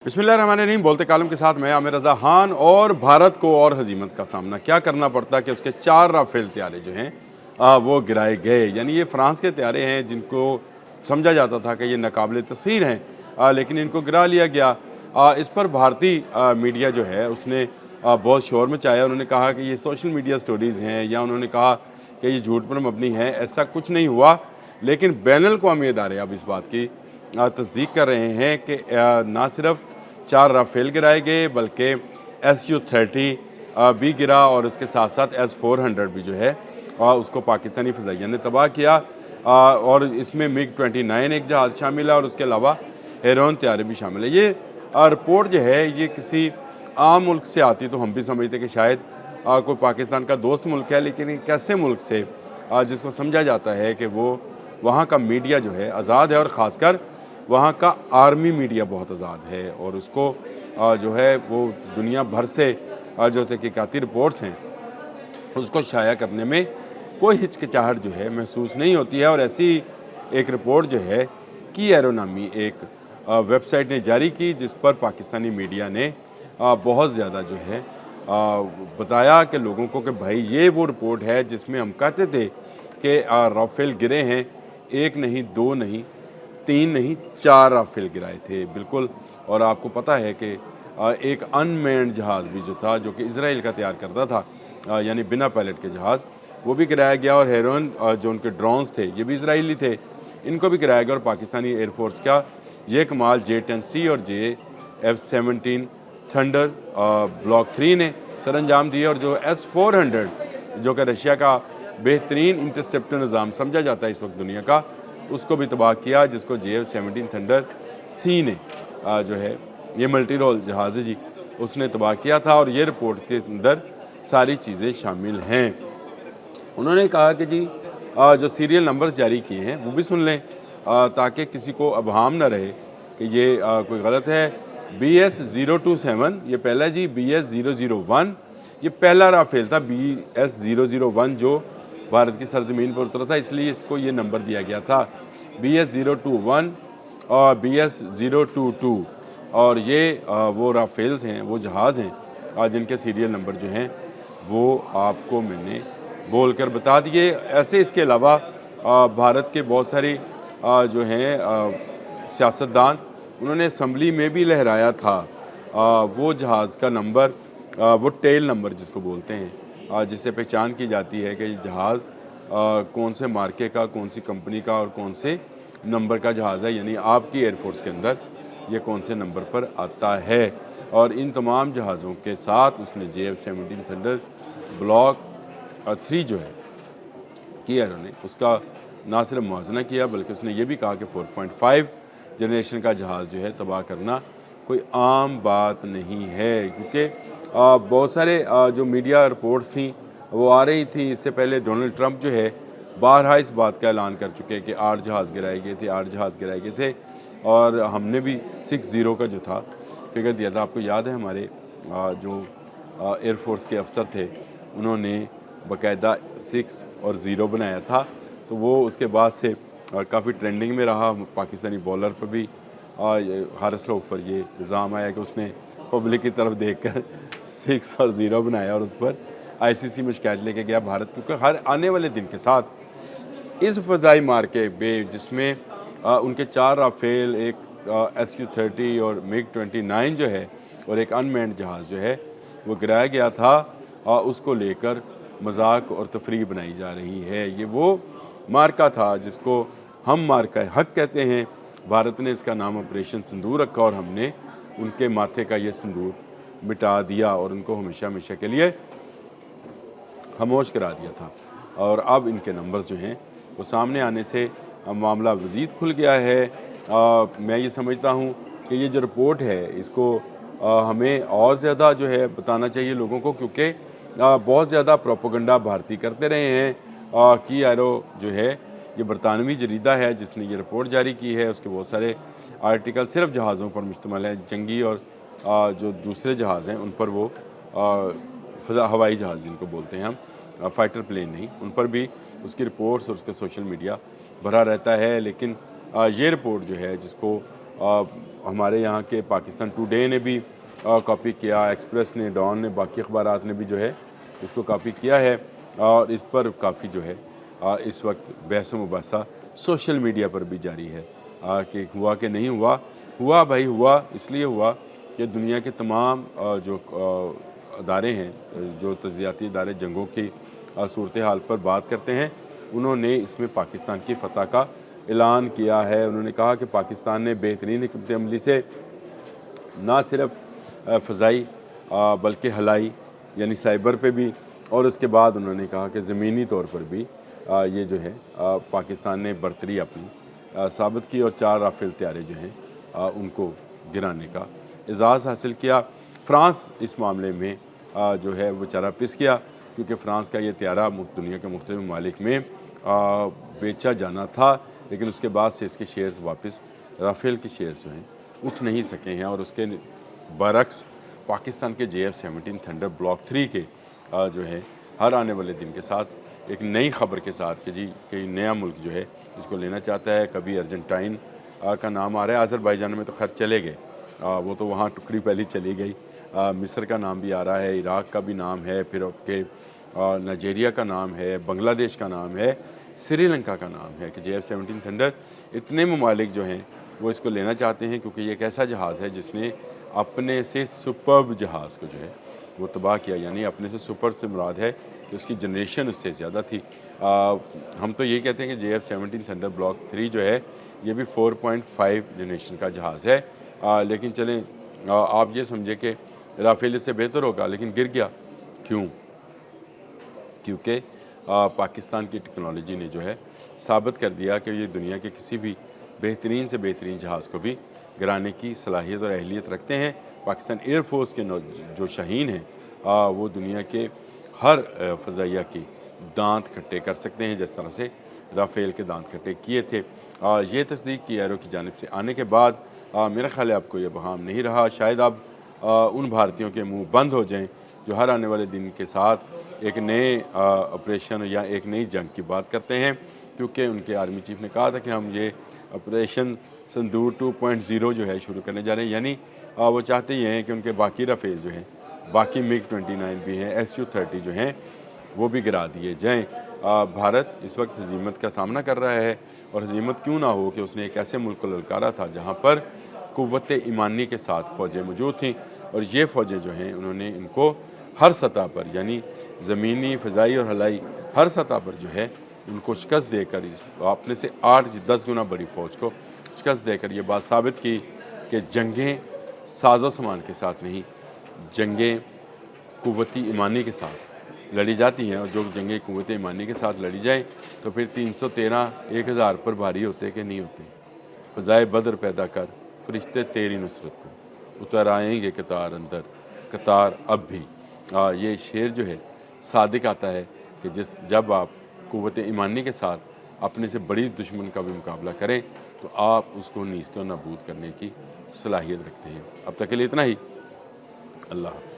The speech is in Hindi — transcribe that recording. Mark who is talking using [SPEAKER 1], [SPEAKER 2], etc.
[SPEAKER 1] बिस्मिल्लाहिर्रहमानिर्रहीम। बोलते कालम के साथ मैं आमिर रज़ा खान। और भारत को और हजीमत का सामना क्या करना पड़ता कि उसके 4 राफेल तैयारे जो हैं वो गिराए गए। यानी ये फ्रांस के तैयारे हैं जिनको समझा जाता था कि ये नाकाबिल तस्खीर हैं, लेकिन इनको गिरा लिया गया। इस पर भारतीय मीडिया जो है उसने बहुत शोर मचाया। उन्होंने कहा कि ये सोशल मीडिया स्टोरीज़ हैं, या उन्होंने कहा कि ये झूठ पर मबनी है। ऐसा कुछ नहीं हुआ, लेकिन बैनुल-अक़वामी इदारे अब इस बात की तस्दीक कर रहे हैं कि ना सिर्फ 4 राफेल गिराए गए बल्कि SU-30 भी गिरा, और इसके साथ साथ S-400 भी जो है उसको पाकिस्तानी फ़िज़ाइया ने तबाह किया। और इसमें MiG-29 एक जहाज़ शामिल है, और उसके अलावा हेरोन तैयारे भी शामिल है। ये रिपोर्ट जो है ये किसी आम मुल्क से आती तो हम भी समझते कि शायद कोई पाकिस्तान का दोस्त मुल्क है, लेकिन एक ऐसे मुल्क से जिसको समझा जाता है कि वो वहाँ का मीडिया जो है आज़ाद है, और ख़ासकर वहाँ का आर्मी मीडिया बहुत आज़ाद है, और उसको जो है वो दुनिया भर से जो तहकीकाती रिपोर्ट्स हैं उसको शाया करने में कोई हिचकिचाहट जो है महसूस नहीं होती है। और ऐसी एक रिपोर्ट जो है की एरो नामी एक वेबसाइट ने जारी की, जिस पर पाकिस्तानी मीडिया ने बहुत ज़्यादा जो है बताया कि लोगों को कि भाई ये वो रिपोर्ट है जिसमें हम कहते थे कि राफेल गिरे हैं, एक नहीं, दो नहीं, 3 नहीं, 4 राफेल गिराए थे बिल्कुल। और आपको पता है कि एक अनमैन्ड जहाज़ भी जो था, जो कि इज़राइल का तैयार करता था, यानी बिना पायलट के जहाज़, वो भी गिराया गया। और हेरोन जो उनके ड्रोन्स थे ये भी इज़राइली थे, इनको भी गिराया गया। और पाकिस्तानी एयरफोर्स का ये कमाल J-10C और F-17 थंडर ब्लॉक 3 ने सर अंजाम दिए। और जो S-400 जो कि रशिया का बेहतरीन इंटरसेप्टर निज़ाम समझा जाता है इस वक्त दुनिया का, उसको भी तबाह किया, जिसको JF-17 थंडर C ने जो है ये मल्टी रोल जहाज़ है जी, उसने तबाह किया था। और ये रिपोर्ट के अंदर सारी चीज़ें शामिल हैं। उन्होंने कहा कि जी जो सीरियल नंबर्स जारी किए हैं वो भी सुन लें, ताकि किसी को अबहाम ना रहे कि ये कोई गलत है। BS-027 ये पहला जी, BS-001 ये पहला राफेल था। BS-001 जो भारत की सरजमीन पर उतरा था, इसलिए इसको ये नंबर दिया गया था। BS-021 और BS-022, और ये वो राफेल्स हैं, वो जहाज़ हैं जिनके सीरियल नंबर जो हैं वो आपको मैंने बोल कर बता दिए। ऐसे इसके अलावा भारत के बहुत सारे जो हैं सियासतदान, उन्होंने असम्बली में भी लहराया था वो जहाज़ का नंबर, वो टेल नंबर जिसको बोलते हैं, जिससे पहचान की जाती है कि ये जहाज़ कौन से मार्के का, कौन सी कंपनी का और कौन से नंबर का जहाज़ है, यानी आपकी एयरफोर्स के अंदर ये कौन से नंबर पर आता है। और इन तमाम जहाज़ों के साथ उसने JF-17 थंडर ब्लॉक 3 जो है किया उन्होंने, उसका ना सिर्फ मुआवजना किया बल्कि उसने ये भी कहा कि 4.5 जनरेशन का जहाज़ जो है तबाह करना कोई आम बात नहीं है। क्योंकि बहुत सारे जो मीडिया रिपोर्ट्स थी वो आ रही थी। इससे पहले डोनाल्ड ट्रंप जो है बारहा इस बात का ऐलान कर चुके कि 8 जहाज़ गिराए गए थे, 8 जहाज़ गिराए गए थे। और हमने भी 60 का जो था फिगर दिया था। आपको याद है हमारे जो एयरफोर्स के अफसर थे, उन्होंने बाकायदा 6 और 0 बनाया था। तो वो उसके बाद से काफ़ी ट्रेंडिंग में रहा। पाकिस्तानी बॉलर पर भी हारिस रऊफ़ पर ये इल्ज़ाम आया कि उसने पब्लिक की तरफ देखकर 6 और 0 बनाया, और उस पर ICC में शिकायत लेके गया भारत। क्योंकि हर आने वाले दिन के साथ इस फ़ज़ाई मार्के में, जिसमें उनके 4 राफेल, एक SU-30 और MiG-29 जो है, और एक अनमैन्ड जहाज़ जो है वो गिराया गया था, उसको लेकर मजाक और तफरीह बनाई जा रही है। ये वो मार्का था जिसको हम मार्का हक कहते हैं। भारत ने इसका नाम ऑपरेशन सिंदूर रखा, और हमने उनके माथे का ये सिंदूर मिटा दिया और उनको हमेशा हमेशा के लिए खामोश करा दिया था। और अब इनके नंबर्स जो हैं वो सामने आने से मामला मज़ीद खुल गया है। मैं ये समझता हूँ कि ये जो रिपोर्ट है इसको हमें और ज़्यादा जो है बताना चाहिए लोगों को, क्योंकि बहुत ज़्यादा प्रोपेगेंडा भारतीय करते रहे हैं। की एरो जो है ये बरतानवी जरीदा है जिसने ये रिपोर्ट जारी की है। उसके बहुत सारे आर्टिकल सिर्फ जहाज़ों पर मुश्तमिल है, जंगी और जो दूसरे जहाज़ हैं उन पर, वो फ़ज़ा हवाई जहाज़ जिनको बोलते हैं हम, फ़ाइटर प्लेन नहीं, उन पर भी उसकी रिपोर्ट्स और उसके सोशल मीडिया भरा रहता है। लेकिन ये रिपोर्ट जो है जिसको हमारे यहाँ के पाकिस्तान टुडे ने भी कॉपी किया, एक्सप्रेस ने, डॉन ने, बाकी अखबारात ने भी जो है इसको कॉपी किया है और इस पर काफ़ी जो है इस वक्त बहस मुबासा सोशल मीडिया पर भी जारी है कि हुआ कि नहीं हुआ। हुआ भाई, हुआ इसलिए हुआ कि दुनिया के तमाम जो अदारे हैं, जो तज्जियाती अदारे जंगों की सूरत हाल पर बात करते हैं, उन्होंने इसमें पाकिस्तान की फ़तह का ऐलान किया है। उन्होंने कहा कि पाकिस्तान ने बेहतरीन हिकमत अमली से ना सिर्फ फ़ज़ाई बल्कि हलाई यानी साइबर पे भी, और उसके बाद उन्होंने कहा कि ज़मीनी तौर पर भी ये जो है पाकिस्तान ने बर्तरी अपनी साबित की और 4 राफेल तैयारे जो हैं उनको गिराने का एजाज़ हासिल किया। फ़्रांस इस मामले में जो है वो बेचारा पिस गया, क्योंकि फ़्रांस का ये तैयारा दुनिया के मुख्तलिफ ममालिक में बेचा जाना था, लेकिन उसके बाद से इसके शेयर्स वापस राफेल के शेयर्स जो हैं उठ नहीं सके हैं। और उसके बरक्स पाकिस्तान के JF-17 थंडर ब्लॉक 3 के जो है हर आने वाले दिन के साथ एक नई खबर के साथ कि जी कोई नया मुल्क जो है इसको लेना चाहता है। कभी अर्जेंटाइन का नाम आ रहा है, अज़रबैजान में तो खैर चले गए, वो तो वहाँ टुकड़ी पहले चली गई। मिस्र का नाम भी आ रहा है, इराक़ का भी नाम है, फिर आपके नाइजीरिया का नाम है, बांग्लादेश का नाम है, श्रीलंका का नाम है कि JF-17 थंडर। इतने ममालिक जो हैं वो इसको लेना चाहते हैं, क्योंकि ये एक ऐसा जहाज़ है जिसने अपने से सुपर्ब जहाज़ को जो है वो तबाह किया। यानी अपने से सुपर से मुराद है कि उसकी जनरेशन उससे ज़्यादा थी। हम तो यही कहते हैं कि JF-17 थंडर ब्लॉक 3 जो है ये भी 4.5 जनरेशन का जहाज़ है। लेकिन चलें, आप ये समझे कि राफेल इससे बेहतर होगा, लेकिन गिर गया क्यों? क्योंकि पाकिस्तान की टेक्नोलॉजी ने जो है साबित कर दिया कि ये दुनिया के किसी भी बेहतरीन से बेहतरीन जहाज़ को भी गिराने की सलाहियत और अहलियत रखते हैं। पाकिस्तान एयरफोर्स के जो शाहीन हैं वो दुनिया के हर फ़ज़ाइया की दांत खट्टे कर सकते हैं, जिस तरह से राफेल के दांत खट्टे किए थे। ये तस्दीक की एरो की जानिब से आने के बाद मेरा ख्याल है आपको ये बहाम नहीं रहा। शायद अब उन भारतीयों के मुँह बंद हो जाएँ जो हर आने वाले दिन के साथ एक नए ऑपरेशन या एक नई जंग की बात करते हैं, क्योंकि उनके आर्मी चीफ ने कहा था कि हम ये ऑपरेशन संदूर 2.0 जो है शुरू करने जा रहे हैं। यानी वो चाहते ये हैं कि उनके बाकी राफेल जो हैं, बाकी MiG-29 भी हैं, Su-30 जो हैं वो भी गिरा दिए जाएँ। भारत इस वक्त हज़ीमत का सामना कर रहा है, और हज़ीमत क्यों ना हो कि उसने एक ऐसे मुल्क को ललकारा था जहाँ पर क़ुव्वत ईमानी के साथ फ़ौजें मौजूद थीं, और ये फ़ौजें जो हैं उन्होंने इनको हर सतह पर यानी ज़मीनी, फ़ज़ाई और हवाई हर सतह पर जो है उनको शिकस्त देकर अपने से 8-10 गुना बड़ी फ़ौज को शिकस्त देकर ये बात साबित की कि जंगें साज़ो सामान के साथ नहीं, जंगें क़ुव्वती ईमानी के साथ लड़ी जाती हैं। और जो जंगें क़ुव्वत ईमानी के साथ लड़ी जाएँ तो फिर 313 1000 पर भारी होते कि नहीं होते। फ़ज़ाए बद्र पैदा कर, फ़रिश्ते तेरी नुसरत को उतर आएंगे कतार अंदर, कतार अब भी। ये शेर जो है सादिक आता है कि जब आप क़ुव्वत ईमानी के साथ अपने से बड़ी दुश्मन का भी मुकाबला करें तो आप उसको नीस्त व नाबूद करने की सलाहियत रखते हैं। अब तक के लिए इतना ही। अल्लाह।